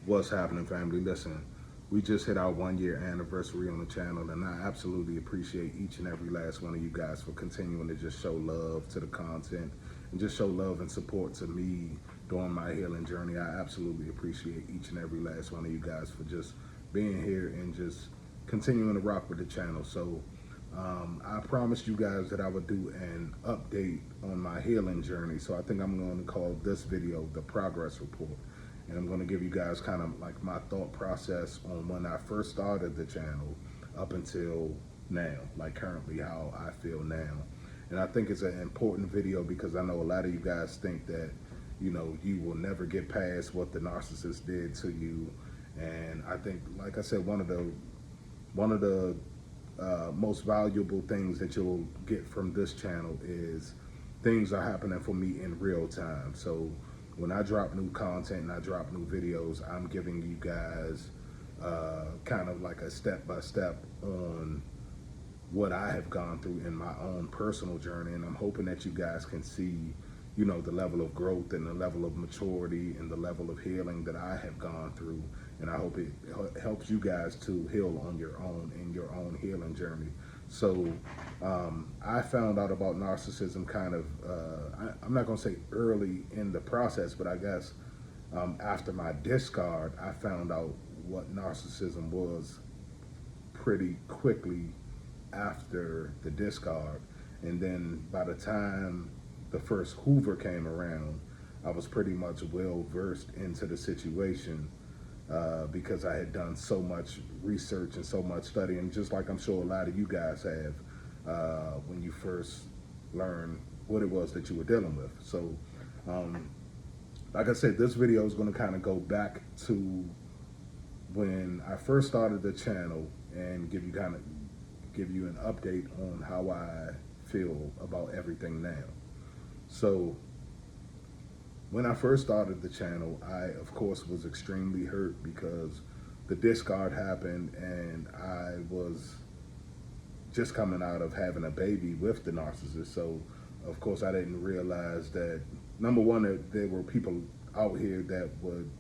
What's happening, family? Listen, we just hit our 1 year anniversary on the channel, and I absolutely appreciate each and every last one of you guys for continuing to just show love to the content and just show love and support to me during my healing journey. I absolutely appreciate each and every last one of you guys for just being here and just continuing to rock with the channel. So I promised you guys that I would do an update on my healing journey. So I think I'm going to call this video the progress report. And I'm going to give you guys kind of like my thought process on when I first started the channel up until now, like currently how I feel now. And I think it's an important video because I know a lot of you guys think that, you know, you will never get past what the narcissist did to you. And I think, like I said, one of the most valuable things that you'll get from this channel is things are happening for me in real time. So when I drop new content and I drop new videos, I'm giving you guys kind of like a step-by-step on what I have gone through in my own personal journey. And I'm hoping that you guys can see, you know, the level of growth and the level of maturity and the level of healing that I have gone through. And I hope it helps you guys to heal on your own in your own healing journey. So I found out about narcissism kind of, I'm not going to say early in the process, but I guess after my discard, I found out what narcissism was pretty quickly after the discard. And then by the time the first Hoover came around, I was pretty much well versed into the situation because I had done so much research and so much study, and just like I'm sure a lot of you guys have when you first learned what it was that you were dealing with. So like I said, this video is going to kind of go back to when I first started the channel and give you an update on how I feel about everything now. So when I first started the channel, I, of course, was extremely hurt because the discard happened and I was just coming out of having a baby with the narcissist. So, of course, I didn't realize that, number one, that there were people out here that would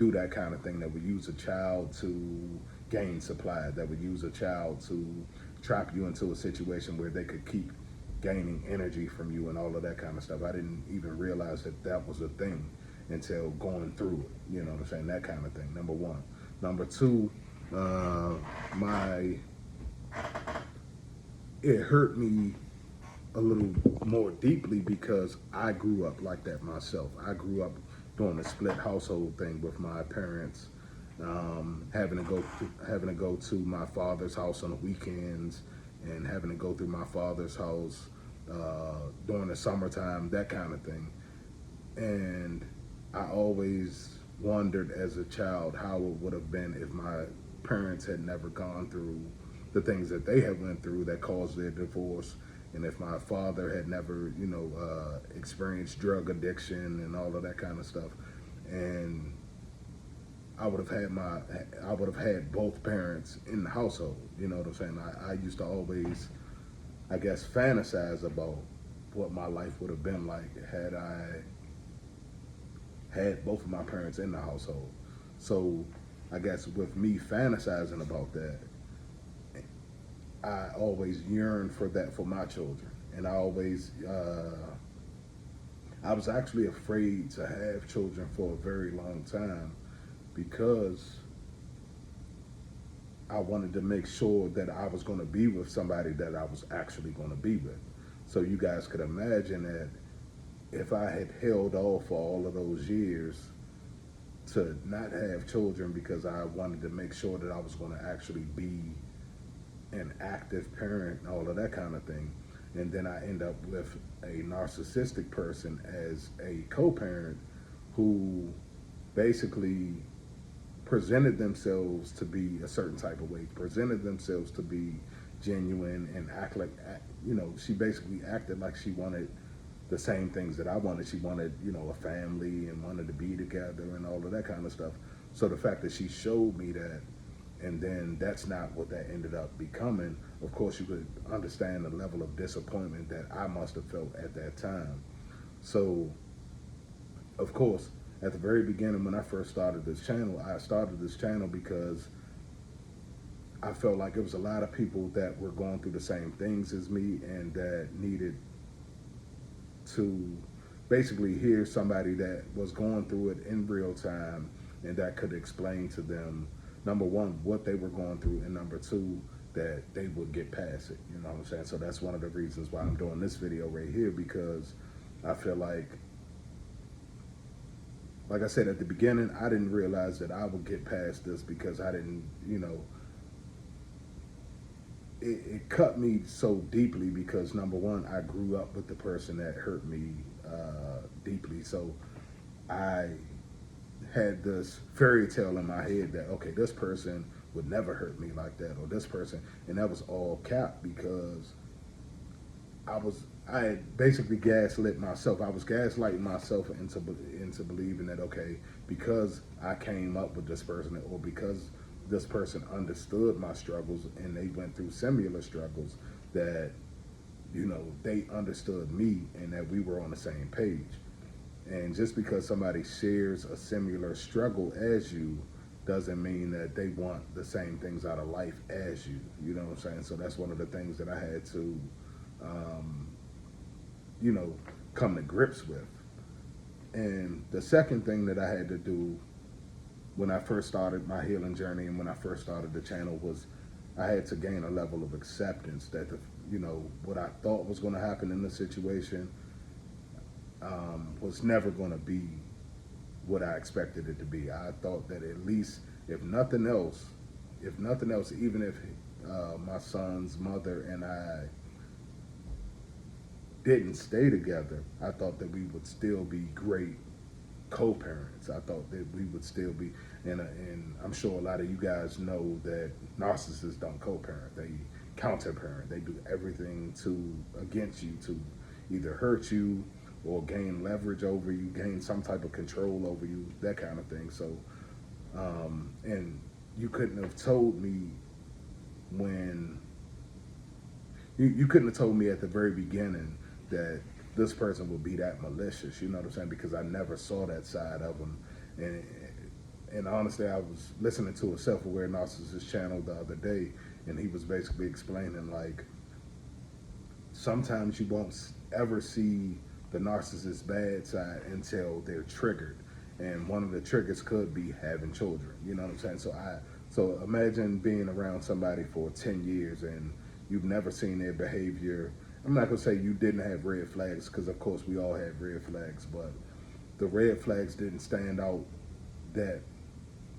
do that kind of thing, that would use a child to gain supply, that would use a child to trap you into a situation where they could keep gaining energy from you and all of that kind of stuff. I didn't even realize that that was a thing until going through it, you know what I'm saying, that kind of thing, number one. Number two, it hurt me a little more deeply because I grew up like that myself. I grew up doing a split household thing with my parents, having to go to my father's house on the weekends and having to go through my father's house during the summertime, that kind of thing. And I always wondered as a child how it would have been if my parents had never gone through the things that they had went through that caused their divorce, and if my father had never, you know, experienced drug addiction and all of that kind of stuff. And I would have had both parents in the household, you know what I'm saying? I used to always, I guess, fantasize about what my life would have been like had I had both of my parents in the household. So I guess with me fantasizing about that, I always yearned for that for my children. And I always, I was actually afraid to have children for a very long time because I wanted to make sure that I was going to be with somebody that I was actually going to be with. So you guys could imagine that if I had held off for all of those years to not have children because I wanted to make sure that I was going to actually be an active parent and all of that kind of thing, and then I end up with a narcissistic person as a co-parent who basically presented themselves to be a certain type of way, presented themselves to be genuine and act like, you know, she basically acted like she wanted the same things that I wanted. She wanted, you know, a family and wanted to be together and all of that kind of stuff. So the fact that she showed me that, and then that's not what that ended up becoming, of course you could understand the level of disappointment that I must have felt at that time. So, of course, at the very beginning when I first started this channel, I started this channel because I felt like it was a lot of people that were going through the same things as me and that needed to basically hear somebody that was going through it in real time and that could explain to them, number one, what they were going through, and number two, that they would get past it. You know what I'm saying? So that's one of the reasons why I'm doing this video right here, because I feel like I said at the beginning, I didn't realize that I would get past this because I didn't, you know, it cut me so deeply because number one, I grew up with the person that hurt me deeply. So I had this fairy tale in my head that, okay, this person would never hurt me like that, or this person, and that was all cap because I had basically gaslit myself. I was gaslighting myself into believing that, okay, because I came up with this person, or because this person understood my struggles and they went through similar struggles, that, you know, they understood me and that we were on the same page. And just because somebody shares a similar struggle as you doesn't mean that they want the same things out of life as you. You know what I'm saying? So that's one of the things that I had to, you know, come to grips with. And the second thing that I had to do when I first started my healing journey and when I first started the channel was I had to gain a level of acceptance that, you know, what I thought was going to happen in the situation was never going to be what I expected it to be. I thought that at least, if nothing else, even if my son's mother and I didn't stay together, I thought that we would still be great co-parents. I thought that we would still be, and I'm sure a lot of you guys know that narcissists don't co-parent. They counter-parent. They do everything against you to either hurt you or gain leverage over you, gain some type of control over you, that kind of thing. So, and you couldn't have told me when, you couldn't have told me at the very beginning that this person would be that malicious, you know what I'm saying? Because I never saw that side of them. And honestly, I was listening to a self-aware narcissist channel the other day, and he was basically explaining, like, sometimes you won't ever see the narcissist's bad side until they're triggered. And one of the triggers could be having children, you know what I'm saying? So imagine being around somebody for 10 years and you've never seen their behavior. I'm not gonna say you didn't have red flags, because of course we all have red flags, but the red flags didn't stand out that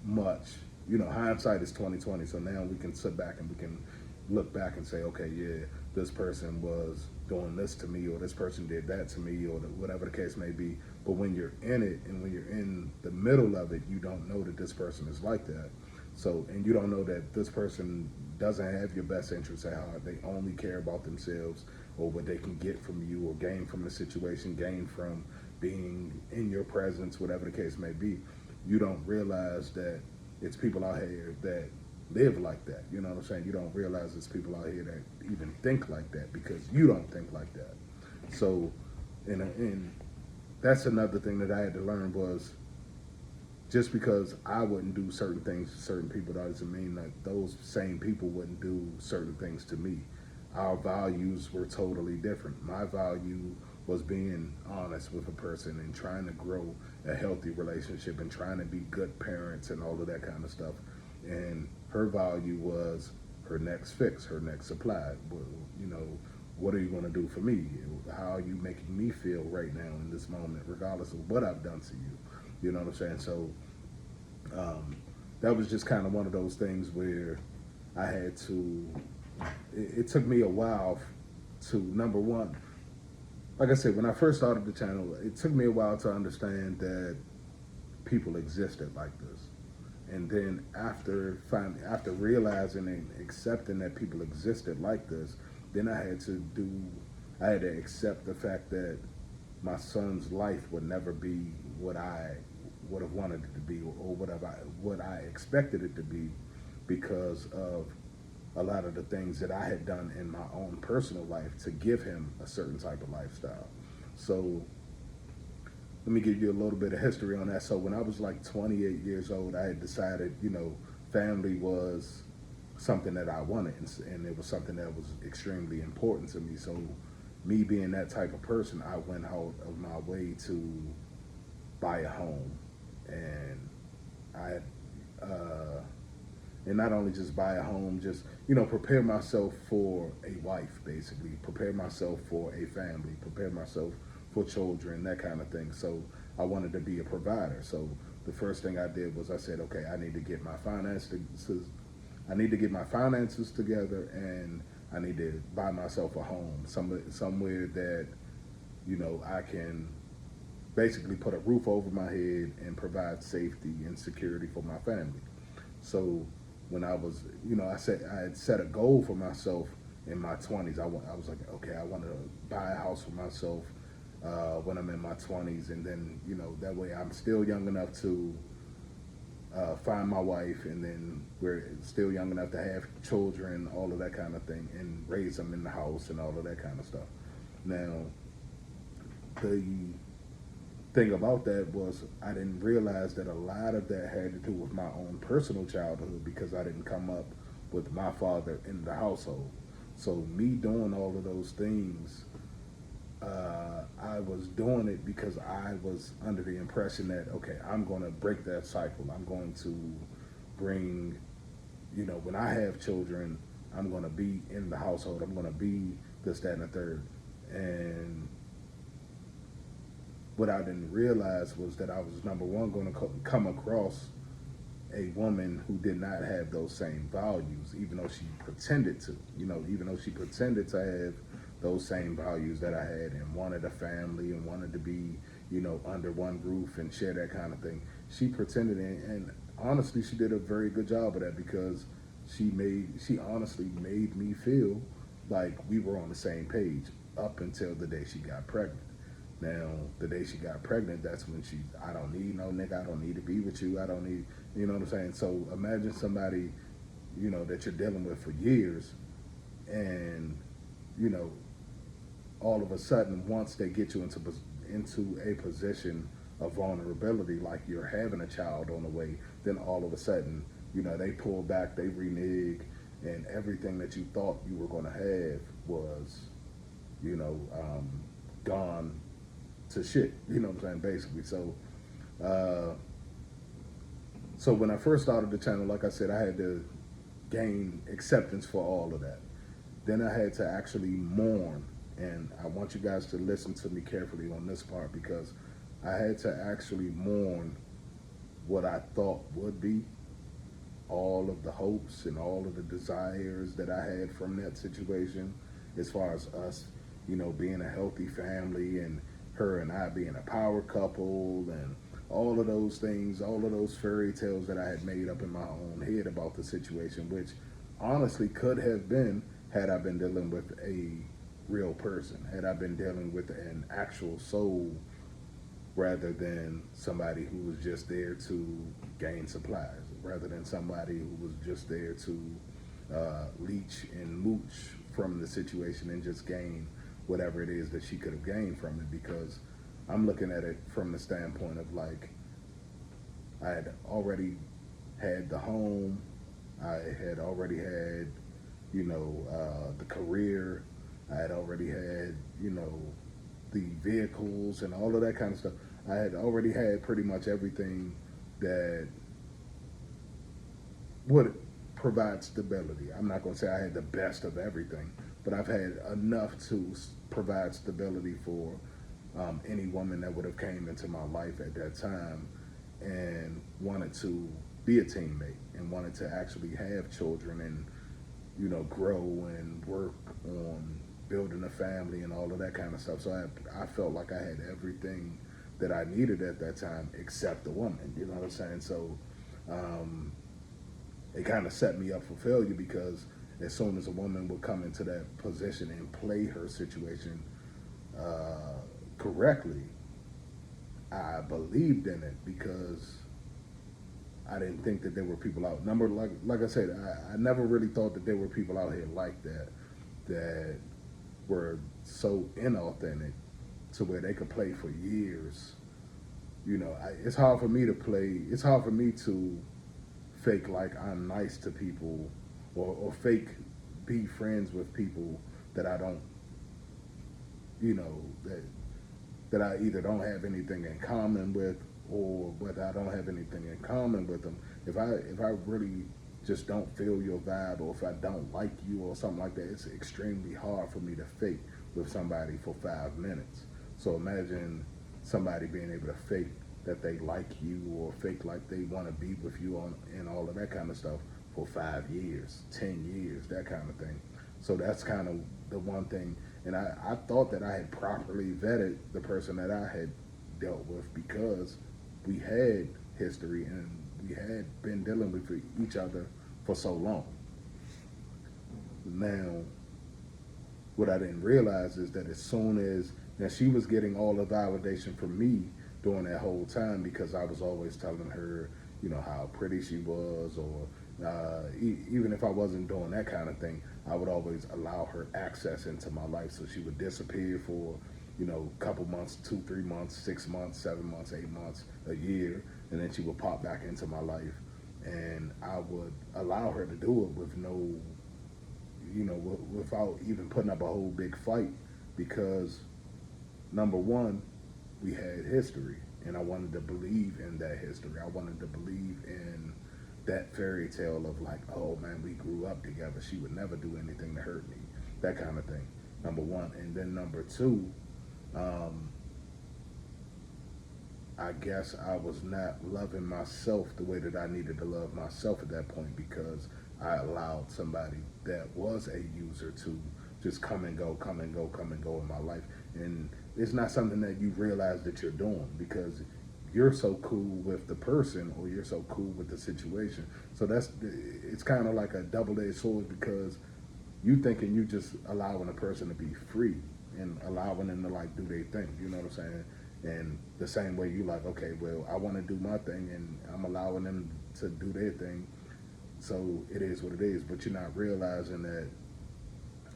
much. You know, hindsight is 20/20, so now we can sit back and we can look back and say, okay, yeah, this person was doing this to me, or this person did that to me, or whatever the case may be. But when you're in it and when you're in the middle of it, you don't know that this person is like that. So, and you don't know that this person doesn't have your best interests at heart. They only care about themselves or what they can get from you or gain from the situation, gain from being in your presence, whatever the case may be. You don't realize that it's people out here that live like that. You know what I'm saying? You don't realize it's people out here that even think like that because you don't think like that. So, and that's another thing that I had to learn was, just because I wouldn't do certain things to certain people, that doesn't mean that those same people wouldn't do certain things to me. Our values were totally different. My value was being honest with a person and trying to grow a healthy relationship and trying to be good parents and all of that kind of stuff. And her value was her next fix, her next supply. You know, what are you going to do for me? How are you making me feel right now in this moment, regardless of what I've done to you? You know what I'm saying? So that was just kind of one of those things where I had to, it took me a while to, number one, like I said, when I first started the channel, it took me a while to understand that people existed like this. And then after realizing and accepting that people existed like this, then I had to accept the fact that my son's life would never be what I would have wanted it to be, or what I expected it to be, because of a lot of the things that I had done in my own personal life to give him a certain type of lifestyle. So let me give you a little bit of history on that. So when I was like 28 years old, I had decided, family was something that I wanted, and it was something that was extremely important to me. So me being that type of person, I went out of my way to buy a home, and I and not only just buy a home, just prepare myself for a wife, basically prepare myself for a family, prepare myself for children, that kind of thing. So I wanted to be a provider. So the first thing I did was I said, okay, I need to get my finances together, and I need to buy myself a home, somewhere that I can basically put a roof over my head and provide safety and security for my family. So when I was, I had set a goal for myself in my 20s. I was like, okay, I want to buy a house for myself when I'm in my 20s, and then that way I'm still young enough to find my wife, and then we're still young enough to have children, all of that kind of thing, and raise them in the house and all of that kind of stuff. Now, the thing about that was I didn't realize that a lot of that had to do with my own personal childhood, because I didn't come up with my father in the household. So me doing all of those things, I was doing it because I was under the impression that, okay, I'm going to break that cycle. I'm going to bring, when I have children, I'm going to be in the household. I'm going to be this, that, and the third. And what I didn't realize was that I was, number one, going to come across a woman who did not have those same values, even though she pretended to, even though she pretended to have those same values that I had, and wanted a family and wanted to be, under one roof and share that kind of thing. She pretended, and honestly, she did a very good job of that, because she honestly made me feel like we were on the same page up until the day she got pregnant. Now, the day she got pregnant, that's when I don't need no nigga, I don't need to be with you, I don't need, you know what I'm saying? So imagine somebody, that you're dealing with for years, and, all of a sudden, once they get you into a position of vulnerability, like you're having a child on the way, then all of a sudden, they pull back, they renege, and everything that you thought you were going to have was, gone to shit, you know what I'm saying, basically. So when I first started the channel, like I said, I had to gain acceptance for all of that. Then I had to actually mourn, and I want you guys to listen to me carefully on this part, because I had to actually mourn what I thought would be, all of the hopes and all of the desires that I had from that situation, as far as us, being a healthy family, and her and I being a power couple, and all of those things, all of those fairy tales that I had made up in my own head about the situation, which honestly could have been, had I been dealing with a real person, had I been dealing with an actual soul, rather than somebody who was just there to gain supplies, rather than somebody who was just there to leech and mooch from the situation and just gain whatever it is that she could have gained from it. Because I'm looking at it from the standpoint of, like, I had already had the home, I had already had, the career, I had already had, the vehicles and all of that kind of stuff. I had already had pretty much everything that would provide stability. I'm not going to say I had the best of everything, but I've had enough to provide stability for any woman that would have came into my life at that time and wanted to be a teammate and wanted to actually have children and, grow and work on building a family and all of that kind of stuff. So I felt like I had everything that I needed at that time, except a woman, you know what I'm saying? So it kind of set me up for failure, because as soon as a woman would come into that position and play her situation correctly, I believed in it, because I didn't think that there were people out. Like I said, I never really thought that there were people out here like that were so inauthentic to where they could play for years it's hard for me to play. It's hard for me to fake like I'm nice to people, or fake be friends with people that I don't, you know, that I either don't have anything in common with, or whether I don't have anything in common with them. If I really just don't feel your vibe, or if I don't like you or something like that, it's extremely hard for me to fake with somebody for 5 minutes. So imagine somebody being able to fake that they like you, or fake like they want to be with you on and all of that kind of stuff for 5 years, 10 years, that kind of thing. So that's kind of the one thing. And I thought that I had properly vetted the person that I had dealt with, because we had history and we had been dealing with each other for so long. Now, what I didn't realize is that as soon as now she was getting all the validation from me during that whole time, because I was always telling her, how pretty she was, or even if I wasn't doing that kind of thing, I would always allow her access into my life. So she would disappear for, a couple months, 2, 3 months, 6 months, 7 months, 8 months, a year, and then she would pop back into my life, and I would allow her to do it with no, without even putting up a whole big fight, because number one, we had history, and I wanted to believe in that history. I wanted to believe in that fairy tale of like, oh man, we grew up together. She would never do anything to hurt me, that kind of thing. Number one, and then number two, I guess I was not loving myself the way that I needed to love myself at that point, because I allowed somebody that was a user to just come and go, come and go, come and go in my life. And it's not something that you realize that you're doing, because you're so cool with the person, or you're so cool with the situation. So it's kind of like a double-edged sword, because you thinking you just allowing a person to be free and allowing them to like do their thing. You know what I'm saying? And the same way you like, okay, well, I want to do my thing, and I'm allowing them to do their thing. So it is what it is. But you're not realizing that,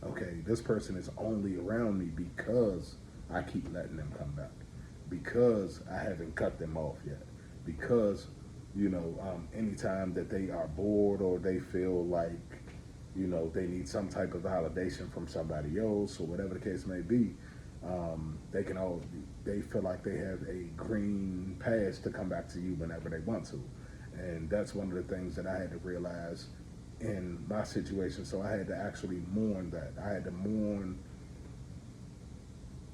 okay, this person is only around me because I keep letting them come back, because I haven't cut them off yet, because anytime that they are bored, or they feel like they need some type of validation from somebody else, or whatever the case may be, they feel like they have a green pass to come back to you whenever they want to. And that's one of the things that I had to realize in my situation. So I had to actually mourn that. I had to mourn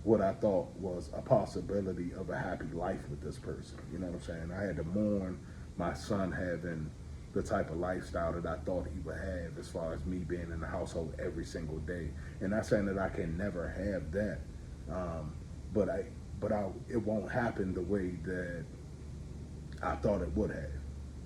what I thought was a possibility of a happy life with this person. You know what I'm saying? I had to mourn my son having the type of lifestyle that I thought he would have, as far as me being in the household every single day. And not saying that I can never have that, but it won't happen the way that I thought it would have.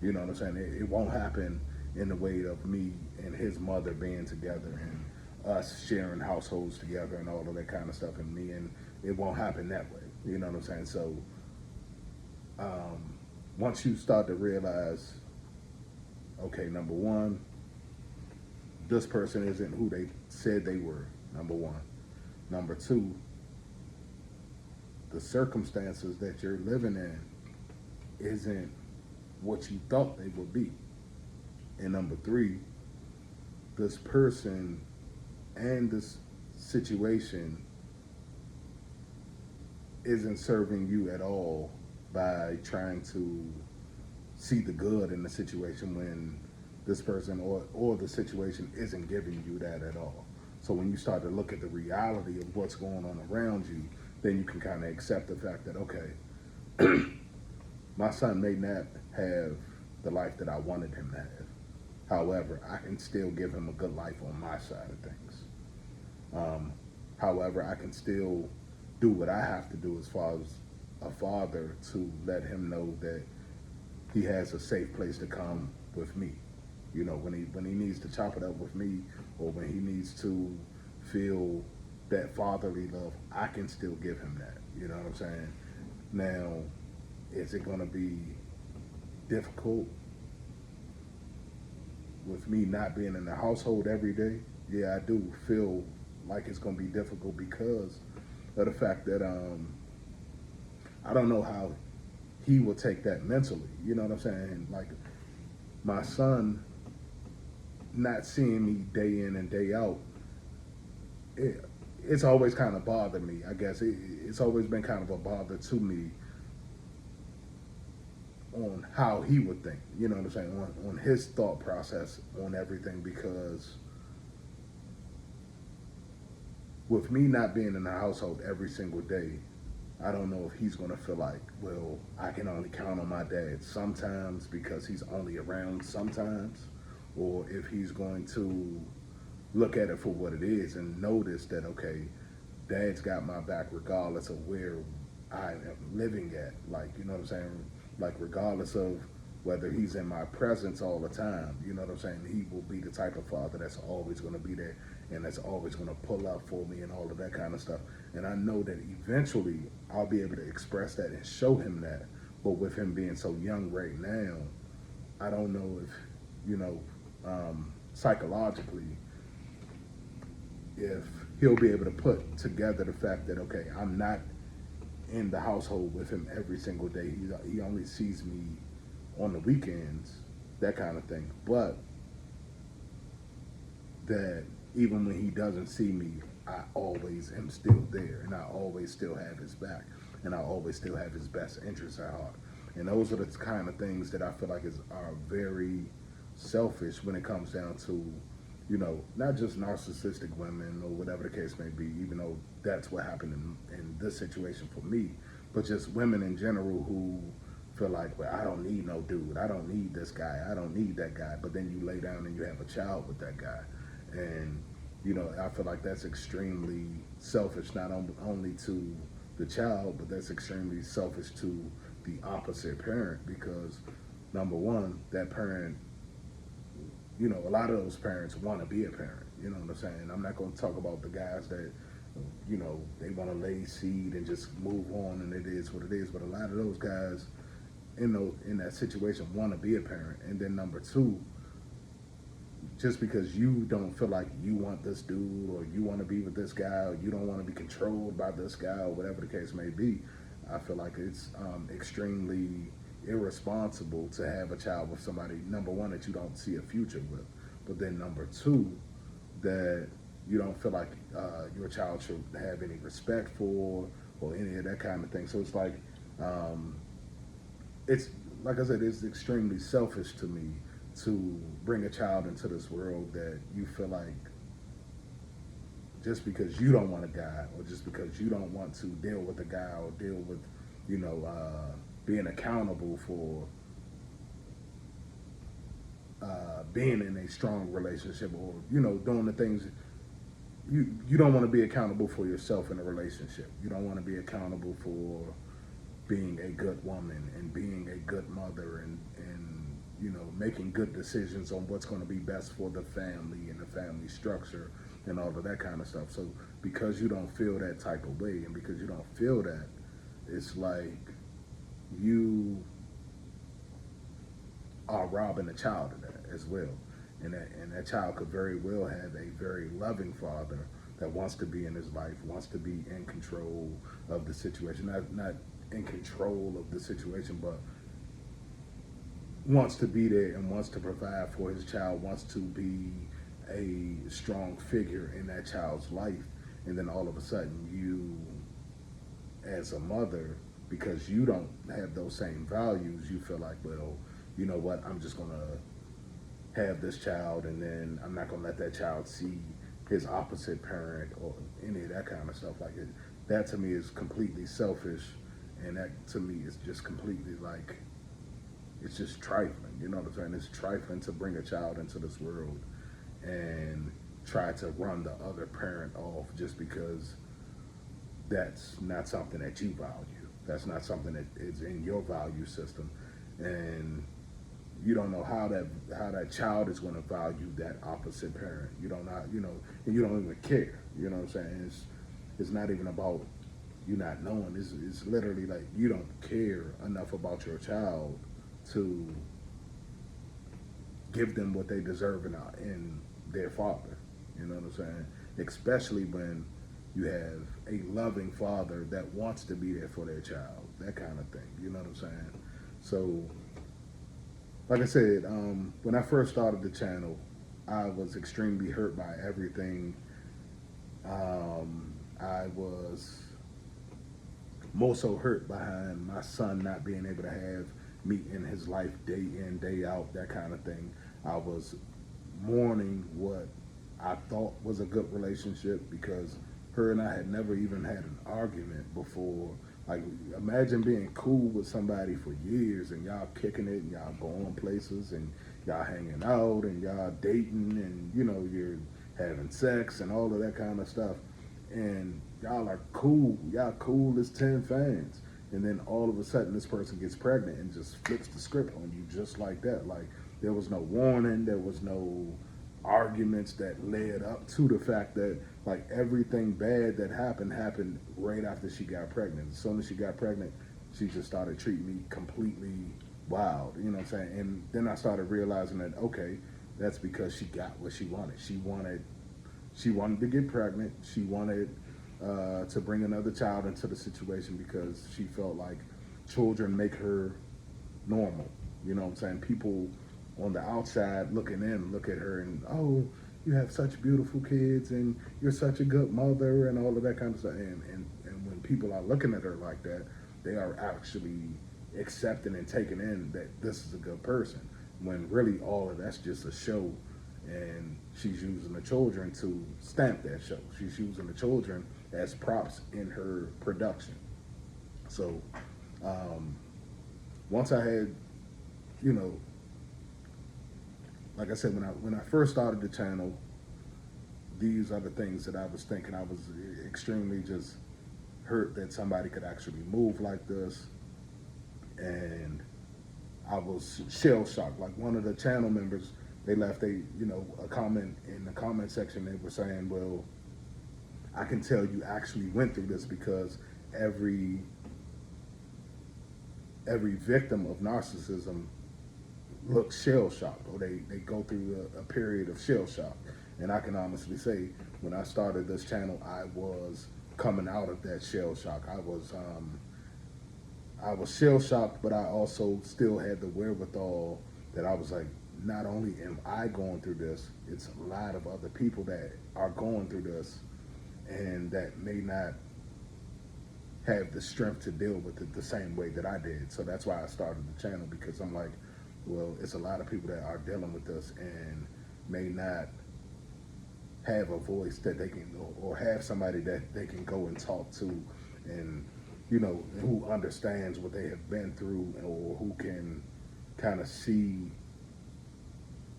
You know what I'm saying? It won't happen in the way of me and his mother being together, and us sharing households together, and all of that kind of stuff, and it won't happen that way. You know what I'm saying? So once you start to realize, okay, number one, this person isn't who they said they were, number one. Number two, the circumstances that you're living in isn't what you thought they would be. And number three, this person and this situation isn't serving you at all by trying to see the good in the situation, when this person or the situation isn't giving you that at all. So when you start to look at the reality of what's going on around you, then you can kind of accept the fact that, okay, my son may not have the life that I wanted him to have. However, I can still give him a good life on my side of things. However, I can still do what I have to do as far as a father, to let him know that he has a safe place to come with me. When he needs to chop it up with me, or when he needs to feel that fatherly love, I can still give him that. You know what I'm saying? Now, is it going to be difficult with me not being in the household every day? Yeah, I do feel like it's going to be difficult, because of the fact that I don't know how he will take that mentally. You know what I'm saying? Like my son not seeing me day in and day out, it's always kind of bothered me. I guess it's always been kind of a bother to me on how he would think. You know what I'm saying? On his thought process on everything, because with me not being in the household every single day, I don't know if he's going to feel like, well, I can only count on my dad sometimes because he's only around sometimes, or if he's going to look at it for what it is and notice that, okay, dad's got my back regardless of where I am living at. Like, you know what I'm saying? Like, regardless of whether he's in my presence all the time, you know what I'm saying? He will be the type of father that's always going to be there and that's always going to pull up for me and all of that kind of stuff. And I know that eventually I'll be able to express that and show him that. But with him being so young right now, I don't know if, you know, psychologically, if he'll be able to put together the fact that, okay, I'm not in the household with him every single day. He only sees me on the weekends, that kind of thing. But that even when he doesn't see me, I always am still there, and I always still have his back, and I always still have his best interests at heart. And those are the kind of things that I feel like are very selfish when it comes down to, you know, not just narcissistic women or whatever the case may be, even though that's what happened in this situation for me, but just women in general who feel like, well, I don't need no dude, I don't need this guy, I don't need that guy, but then you lay down and you have a child with that guy. And, you know, I feel like that's extremely selfish, not only to the child, but that's extremely selfish to the opposite parent, because number one, that parent, you know, a lot of those parents want to be a parent. You know what I'm saying? I'm not going to talk about the guys that, you know, they want to lay seed and just move on and it is what it is. But a lot of those guys in that situation want to be a parent. And then number two, just because you don't feel like you want this dude or you want to be with this guy or you don't want to be controlled by this guy or whatever the case may be, I feel like it's extremely irresponsible to have a child with somebody, number one, that you don't see a future with, but then number two, that you don't feel like your child should have any respect for or any of that kind of thing. So it's like I said, it's extremely selfish to me to bring a child into this world that you feel like just because you don't want a guy or just because you don't want to deal with a guy or deal with, you know, being accountable for being in a strong relationship, or, you know, doing the things you don't want to be accountable for yourself in a relationship. You don't want to be accountable for being a good woman and being a good mother and you know, making good decisions on what's going to be best for the family and the family structure and all of that kind of stuff. So because you don't feel that type of way and because you don't feel that, it's like you are robbing a child of that as well. And that child could very well have a very loving father that wants to be in his life, wants to be in control of the situation. Not in control of the situation, but wants to be there and wants to provide for his child, wants to be a strong figure in that child's life. And then all of a sudden you, as a mother, because you don't have those same values, you feel like, well, you know what, I'm just going to have this child and then I'm not going to let that child see his opposite parent or any of that kind of stuff. Like that to me is completely selfish, and that to me is just completely like, it's just trifling, you know what I'm saying? It's trifling to bring a child into this world and try to run the other parent off just because that's not something that you value. That's not something that is in your value system. And you don't know how that child is going to value that opposite parent. You don't know, you know, and you don't even care. You know what I'm saying? It's not even about you not knowing. It's literally like you don't care enough about your child to give them what they deserve in their father. You know what I'm saying? Especially when you have a loving father that wants to be there for their child. that kind of thing. You know what I'm saying? So, like I said, when I first started the channel, I was extremely hurt by everything. I was more so hurt behind my son not being able to have me in his life day in, day out, that kind of thing. I was mourning what I thought was a good relationship because her and I had never even had an argument before. Like, imagine being cool with somebody for years and y'all kicking it and y'all going places and y'all hanging out and y'all dating and, you know, you're having sex and all of that kind of stuff. And y'all are cool. Y'all cool as 10 fans. And then all of a sudden this person gets pregnant and just flips the script on you just like that. Like, there was no warning. There was no arguments that led up to the fact that, like, everything bad that happened right after she got pregnant. As soon as she got pregnant, she just started treating me completely wild. You know what I'm saying? And then I started realizing that, okay, that's because she got what she wanted. She wanted to get pregnant. She wanted to bring another child into the situation because she felt like children make her normal. You know what I'm saying? People on the outside looking in look at her and, oh, you have such beautiful kids and you're such a good mother and all of that kind of stuff. And when people are looking at her like that, they are actually accepting and taking in that this is a good person, when really all of that's just a show. And she's using the children to stamp that show. She's using the children as props in her production. So once I had, you know, like I said, when I first started the channel, these are the things that I was thinking. I was extremely just hurt that somebody could actually move like this, and I was shell shocked. Like, one of the channel members, they left a comment in the comment section. They were saying, well, I can tell you actually went through this because every victim of narcissism looks shell shocked, or they go through a period of shell shock. And I can honestly say, when I started this channel, I was coming out of that shell shock. I was shell shocked, but I also still had the wherewithal that I was like, not only am I going through this, it's a lot of other people that are going through this and that may not have the strength to deal with it the same way that I did. So that's why I started the channel, because I'm like, well, it's a lot of people that are dealing with this and may not have a voice that they can, or have somebody that they can go and talk to, and, you know, who understands what they have been through, or who can kind of see,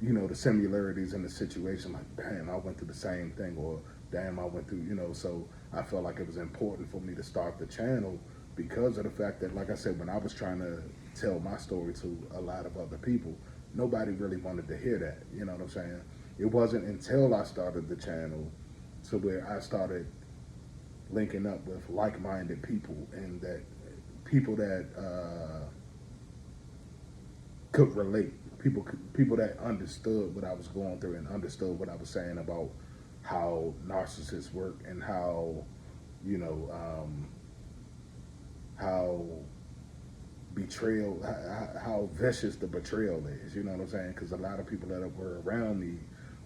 you know, the similarities in the situation. Like, damn, I went through the same thing, or damn, I went through, you know. So I felt like it was important for me to start the channel because of the fact that, like I said, when I was trying to tell my story to a lot of other people, nobody really wanted to hear that. You know what I'm saying? It wasn't until I started the channel to where I started linking up with like-minded people, and that people that could relate, people that understood what I was going through and understood what I was saying about how narcissists work and how, you know, how betrayal, how vicious the betrayal is. You know what I'm saying? Because a lot of people that were around me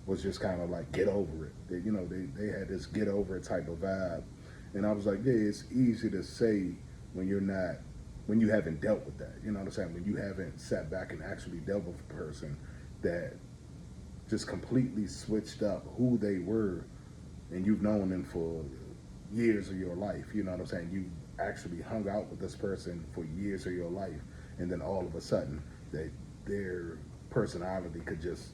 was just kind of like, get over it. They, you know, they had this get over it type of vibe. And I was like, yeah, it's easy to say when you're not, when you haven't dealt with that. You know what I'm saying? When you haven't sat back and actually dealt with a person that just completely switched up who they were, and you've known them for years of your life. You know what I'm saying? You actually hung out with this person for years of your life, and then all of a sudden their personality could just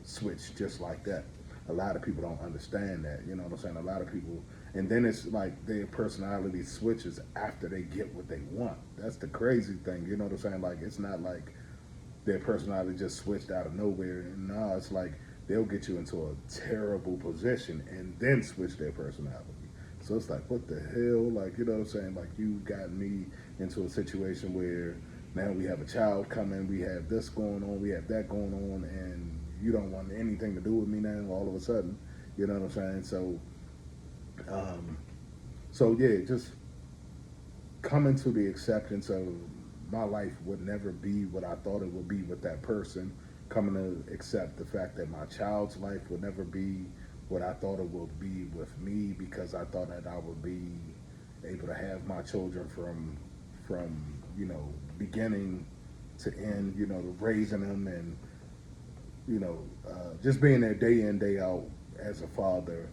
switch just like that. A lot of people don't understand that. You know what I'm saying? A lot of people, and then it's like their personality switches after they get what they want. That's the crazy thing. You know what I'm saying? Like, it's not like their personality just switched out of nowhere. No, it's like they'll get you into a terrible position and then switch their personality. So it's like, what the hell? Like, you know what I'm saying? Like, you got me into a situation where now we have a child coming, we have this going on, we have that going on, and you don't want anything to do with me now all of a sudden. You know what I'm saying? So, yeah, just coming to the acceptance of my life would never be what I thought it would be with that person, coming to accept the fact that my child's life would never be what I thought it would be with me, because I thought that I would be able to have my children from beginning to end, raising them and just being there day in day out as a father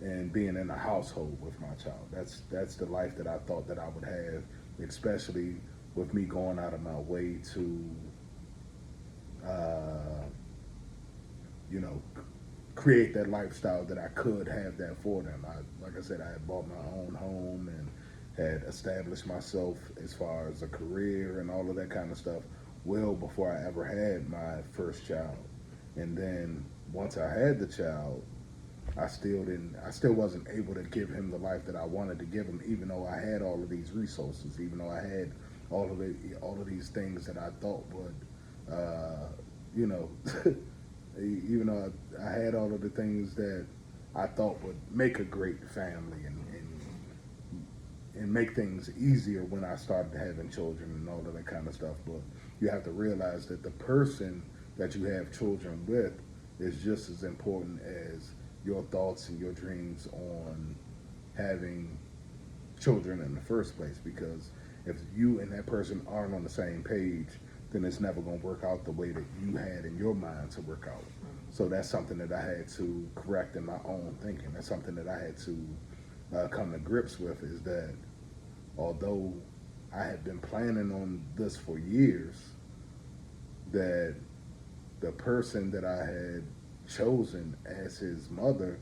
and being in a household with my child. That's the life that I thought that I would have, especially with me going out of my way to create that lifestyle that I could have that for them. Like I said, I had bought my own home and had established myself as far as a career and all of that kind of stuff well before I ever had my first child. And then once I had the child, I still wasn't able to give him the life that I wanted to give him, even though I had all of these resources, even though I had all of these things that I thought would, even though I had all of the things that I thought would make a great family and make things easier when I started having children and all of that kind of stuff. But you have to realize that the person that you have children with is just as important as your thoughts and your dreams on having children in the first place. Because if you and that person aren't on the same page, then it's never going to work out the way that you had in your mind to work out. So that's something that I had to correct in my own thinking. That's something that I had to come to grips with, is that although I had been planning on this for years, that the person that I had chosen as his mother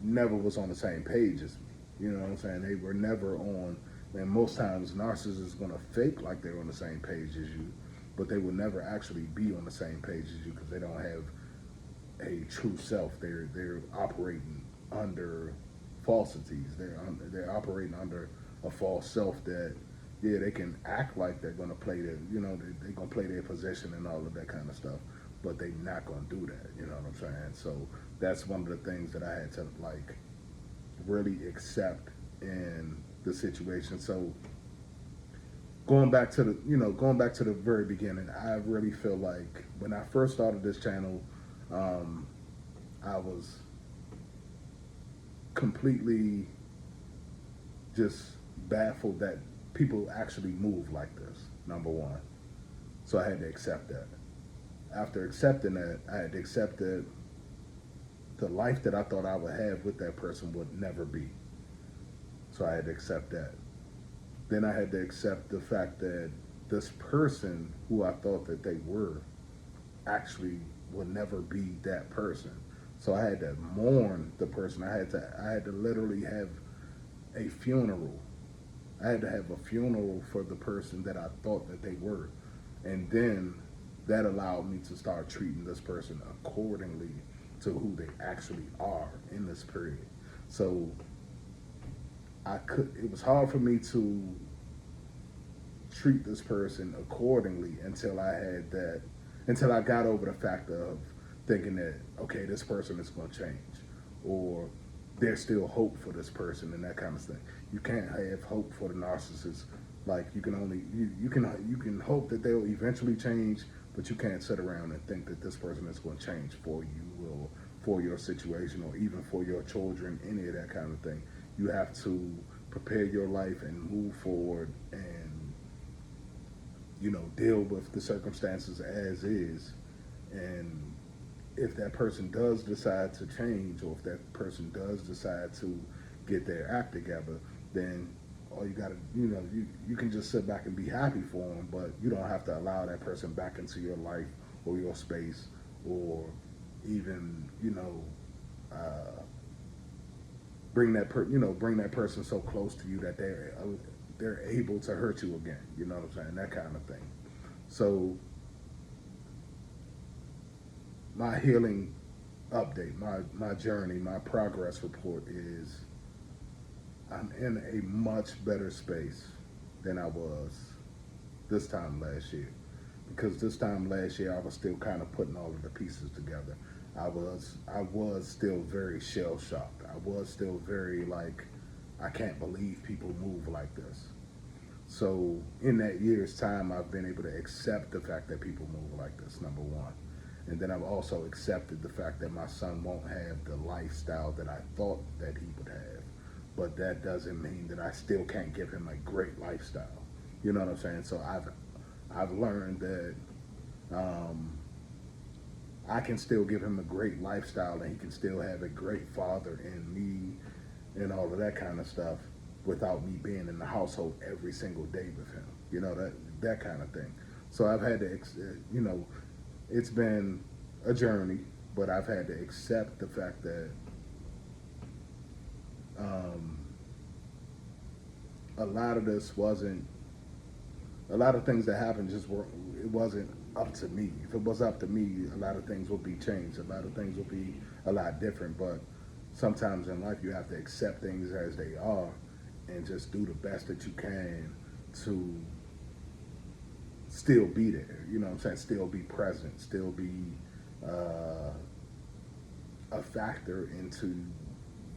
never was on the same page as me. You know what I'm saying? They were never on, and most times narcissists is going to fake like they're on the same page as you, but they will never actually be on the same page as you, because they don't have a true self. They're operating under falsities. They're operating under a false self that, yeah, they can act like they're going to play their, they're going to play their position and all of that kind of stuff, but they're not going to do that. You know what I'm saying? So that's one of the things that I had to really accept in the situation. So going back to the very beginning, I really feel like when I first started this channel, I was completely just baffled that people actually move like this, number one. So I had to accept that. After accepting that, I had to accept that the life that I thought I would have with that person would never be. So I had to accept that. Then I had to accept the fact that this person who I thought that they were actually would never be that person. So I had to mourn the person. I had to literally have a funeral. I had to have a funeral for the person that I thought that they were. And then that allowed me to start treating this person accordingly to who they actually are in this period. So it was hard for me to treat this person accordingly until I got over the fact of thinking that, okay, this person is going to change, or there's still hope for this person and that kind of thing. You can't have hope for the narcissist. Like, you can hope that they'll eventually change, but you can't sit around and think that this person is going to change for you or for your situation or even for your children, any of that kind of thing. You have to prepare your life and move forward and deal with the circumstances as is. And if that person does decide to change, or if that person does decide to get their act together, then all you gotta, you can just sit back and be happy for them, but you don't have to allow that person back into your life or your space, or even, bring that person so close to you that they're able to hurt you again. You know what I'm saying? That kind of thing. So my healing update, my journey, my progress report is I'm in a much better space than I was this time last year. Because this time last year I was still kind of putting all of the pieces together. I was still very shell shocked. I was still very I can't believe people move like this. So in that year's time, I've been able to accept the fact that people move like this, number one. And then I've also accepted the fact that my son won't have the lifestyle that I thought that he would have. But that doesn't mean that I still can't give him a great lifestyle. You know what I'm saying? So I've learned that I can still give him a great lifestyle, and he can still have a great father in me and all of that kind of stuff without me being in the household every single day with him. You know, that kind of thing. So I've had to, you know, it's been a journey, but I've had to accept the fact that a lot of this wasn't, a lot of things that happened just were, it wasn't up to me. If it was up to me, a lot of things would be changed. A lot of things would be a lot different. But sometimes in life, you have to accept things as they are and just do the best that you can to still be there. You know what I'm saying? Still be present. Still be a factor into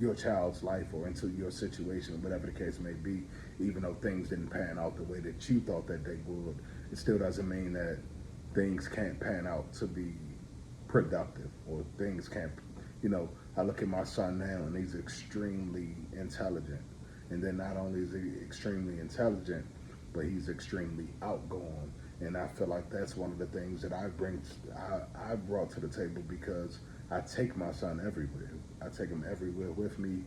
your child's life or into your situation, whatever the case may be. Even though things didn't pan out the way that you thought that they would, it still doesn't mean that things can't pan out to be productive, or things can't, you know, I look at my son now and he's extremely intelligent. And then not only is he extremely intelligent, but he's extremely outgoing. And I feel like that's one of the things that I brought to the table, because I take my son everywhere. I take him everywhere with me.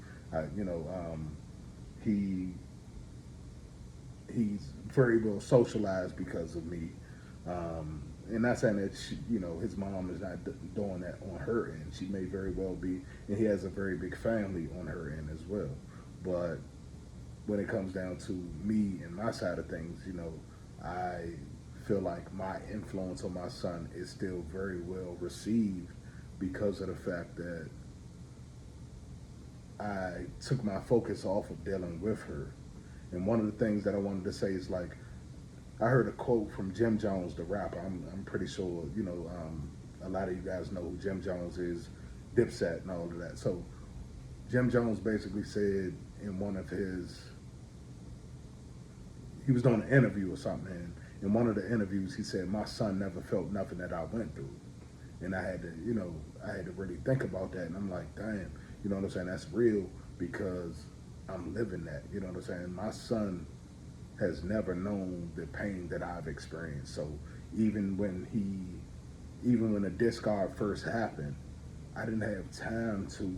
He's very well socialized because of me. And not saying that his mom is not doing that on her end. She may very well be, and he has a very big family on her end as well. But when it comes down to me and my side of things, I feel like my influence on my son is still very well received because of the fact that I took my focus off of dealing with her. And one of the things that I wanted to say is, like, I heard a quote from Jim Jones, the rapper. I'm pretty sure, a lot of you guys know who Jim Jones is, Dipset and all of that. So Jim Jones basically said in one of his, he was doing an interview or something, and in one of the interviews he said, my son never felt nothing that I went through. And I had to really think about that. And I'm like, damn, you know what I'm saying? That's real, because I'm living that. You know what I'm saying? My son has never known the pain that I've experienced. So even when the discard first happened, I didn't have time to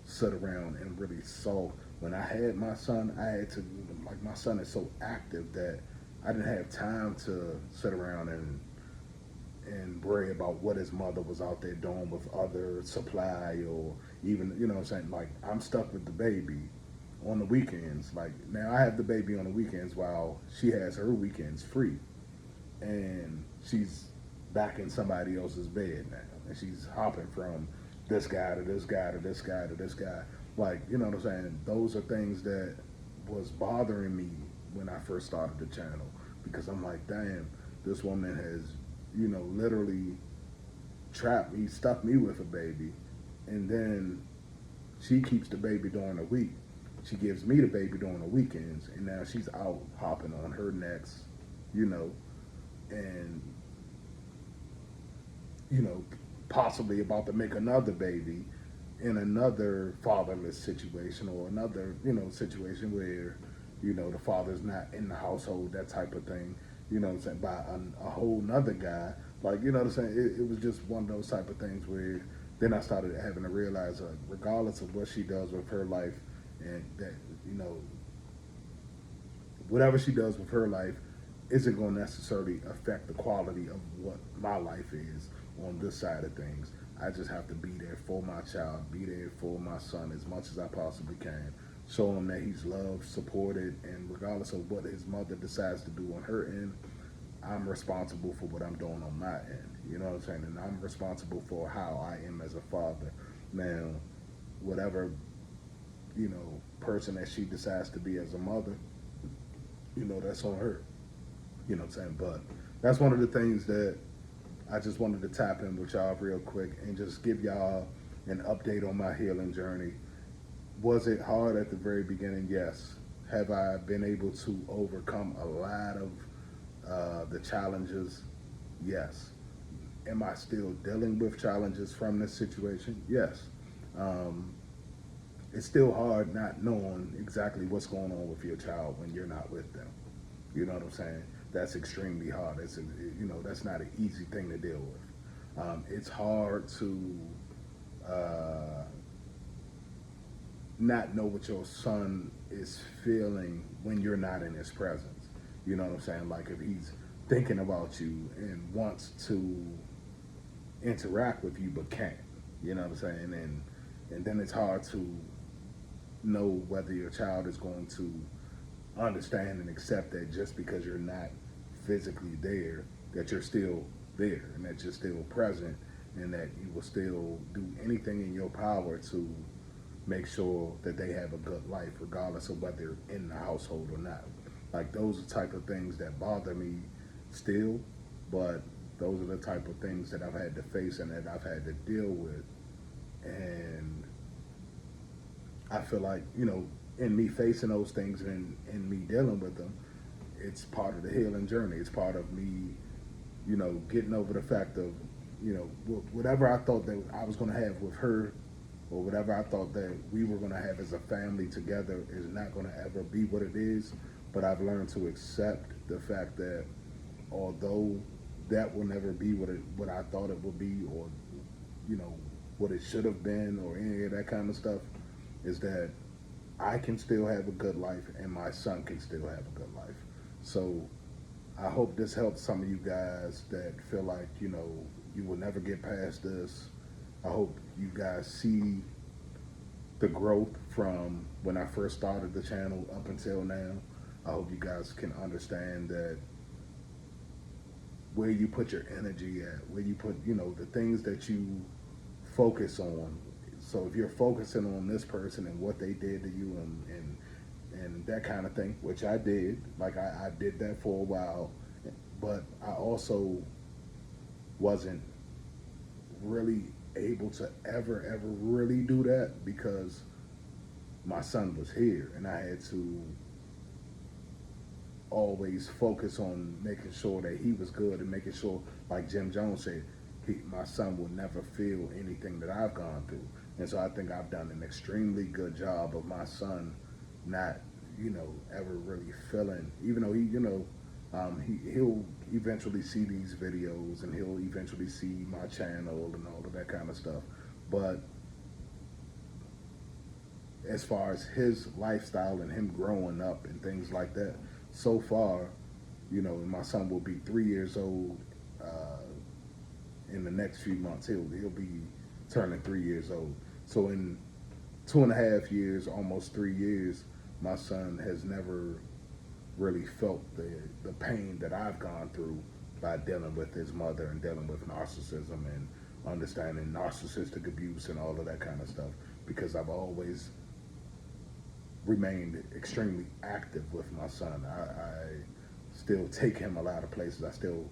sit around and really solve. When I had my son, I had to, like, my son is so active that I didn't have time to sit around and worry about what his mother was out there doing with other supply, or even, you know what I'm saying, like, I'm stuck with the baby on the weekends. Like, now I have the baby on the weekends while she has her weekends free, and she's back in somebody else's bed now, and she's hopping from this guy to this guy to this guy to this guy. Like, you know what I'm saying? Those are things that was bothering me when I first started the channel, because I'm like, damn, this woman has, literally trapped me, stuck me with a baby, and then she keeps the baby during the week. She gives me the baby during the weekends, and now she's out hopping on her next, and, possibly about to make another baby in another fatherless situation, or another, situation where, the father's not in the household, that type of thing, by a whole nother guy. Like, it was just one of those type of things where then I started having to realize, regardless of what she does with her life, and that, whatever she does with her life isn't going to necessarily affect the quality of what my life is on this side of things. I just have to be there for my child, be there for my son as much as I possibly can, show him that he's loved, supported, and regardless of what his mother decides to do on her end, I'm responsible for what I'm doing on my end. You know what I'm saying? And I'm responsible for how I am as a father. Now, whatever, person that she decides to be as a mother, that's on her. You know what I'm saying? But that's one of the things that I just wanted to tap in with y'all real quick and just give y'all an update on my healing journey. Was it hard at the very beginning? Yes. Have I been able to overcome a lot of the challenges? Yes. Am I still dealing with challenges from this situation? Yes. Um, it's still hard not knowing exactly what's going on with your child when you're not with them. You know what I'm saying? That's extremely hard. That's not an easy thing to deal with. It's hard to uh, not know what your son is feeling when you're not in his presence. You know what I'm saying? Like if he's thinking about you and wants to interact with you but can't. You know what I'm saying? And then it's hard to know whether your child is going to understand and accept that just because you're not physically there, that you're still there and that you're still present and that you will still do anything in your power to make sure that they have a good life regardless of whether they're in the household or not. Like those are the type of things that bother me still, but those are the type of things that I've had to face and that I've had to deal with. And I feel like, in me facing those things and in me dealing with them, it's part of the healing journey. It's part of me, getting over the fact of, whatever I thought that I was going to have with her or whatever I thought that we were going to have as a family together is not going to ever be what it is. But I've learned to accept the fact that although that will never be what I thought it would be, or what it should have been, or any of that kind of stuff, is that I can still have a good life and my son can still have a good life. So I hope this helps some of you guys that feel like, you will never get past this. I hope you guys see the growth from when I first started the channel up until now. I hope you guys can understand that where you put your energy at, where you put, the things that you focus on. So if you're focusing on this person and what they did to you and that kind of thing, which I did, like I did that for a while, but I also wasn't really able to ever really do that because my son was here and I had to always focus on making sure that he was good and making sure, like Jim Jones said, my son will never feel anything that I've gone through. And so I think I've done an extremely good job of my son not, ever really feeling, even though he'll eventually see these videos and he'll eventually see my channel and all of that kind of stuff. But as far as his lifestyle and him growing up and things like that, so far, my son will be 3 years old in the next few months. He'll be turning 3 years old. So in 2.5 years, almost 3 years, my son has never really felt the pain that I've gone through by dealing with his mother and dealing with narcissism and understanding narcissistic abuse and all of that kind of stuff, because I've always remained extremely active with my son. I still take him a lot of places. I still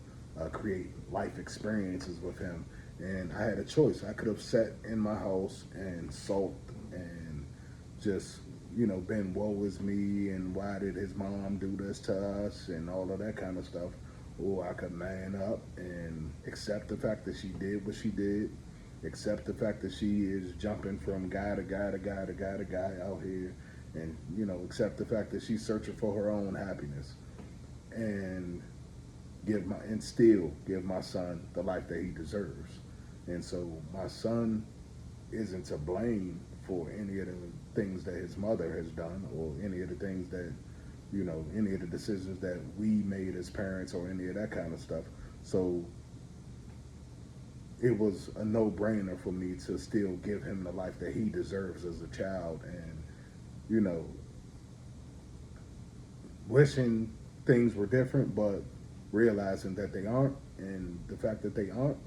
create life experiences with him. And I had a choice. I could have sat in my house and sulked and just, been woe is me and why did his mom do this to us and all of that kind of stuff. Or I could man up and accept the fact that she did what she did, accept the fact that she is jumping from guy to guy to guy to guy to guy out here, and accept the fact that she's searching for her own happiness, and still give my son the life that he deserves. And so my son isn't to blame for any of the things that his mother has done, or any of the things that any of the decisions that we made as parents, or any of that kind of stuff. So it was a no-brainer for me to still give him the life that he deserves as a child. And wishing things were different, but realizing that they aren't, and the fact that they aren't,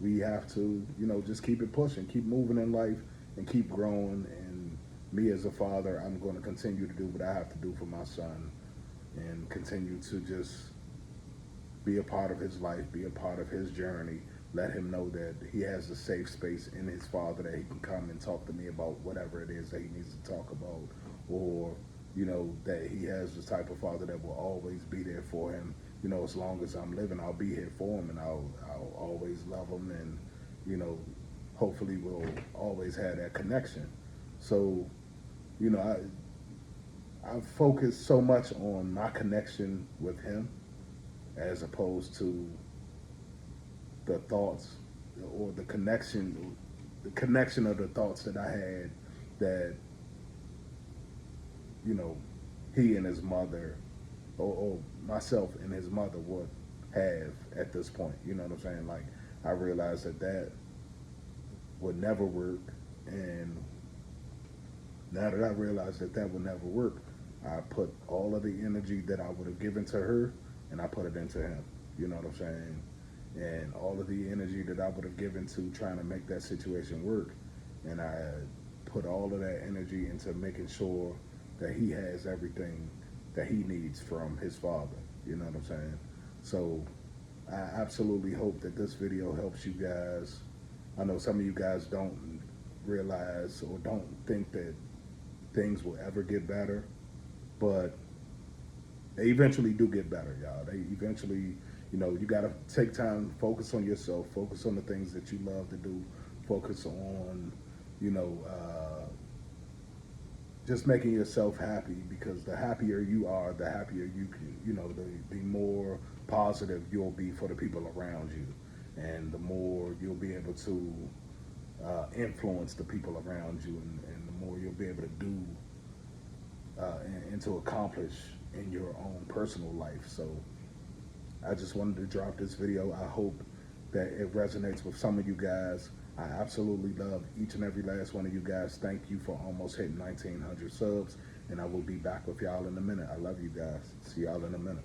we have to, just keep it pushing, keep moving in life, and keep growing. And me as a father, I'm going to continue to do what I have to do for my son, and continue to just be a part of his life, be a part of his journey, let him know that he has a safe space in his father, that he can come and talk to me about whatever it is that he needs to talk about, or that he has the type of father that will always be there for him. As long as I'm living, I'll be here for him, and I'll always love him, and hopefully we'll always have that connection. So, I focus so much on my connection with him as opposed to the thoughts or the connection of the thoughts that I had that he and his mother, or myself and his mother would have at this point. You know what I'm saying? Like, I realized that would never work, and now that I realized that would never work, I put all of the energy that I would have given to her, and I put it into him. You know what I'm saying? And all of the energy that I would have given to trying to make that situation work, and I put all of that energy into making sure that he has everything that he needs from his father. You know what I'm saying? So I absolutely hope that this video helps you guys. I know some of you guys don't realize or don't think that things will ever get better, but they eventually do get better, y'all. They eventually, you got to take time, focus on yourself, focus on the things that you love to do, focus on, just making yourself happy, because the happier you are, the happier you can, the more positive you'll be for the people around you, and the more you'll be able to influence the people around you, and the more you'll be able to do and to accomplish in your own personal life. So I just wanted to drop this video. I hope that it resonates with some of you guys. I absolutely love each and every last one of you guys. Thank you for almost hitting 1,900 subs, and I will be back with y'all in a minute. I love you guys. See y'all in a minute.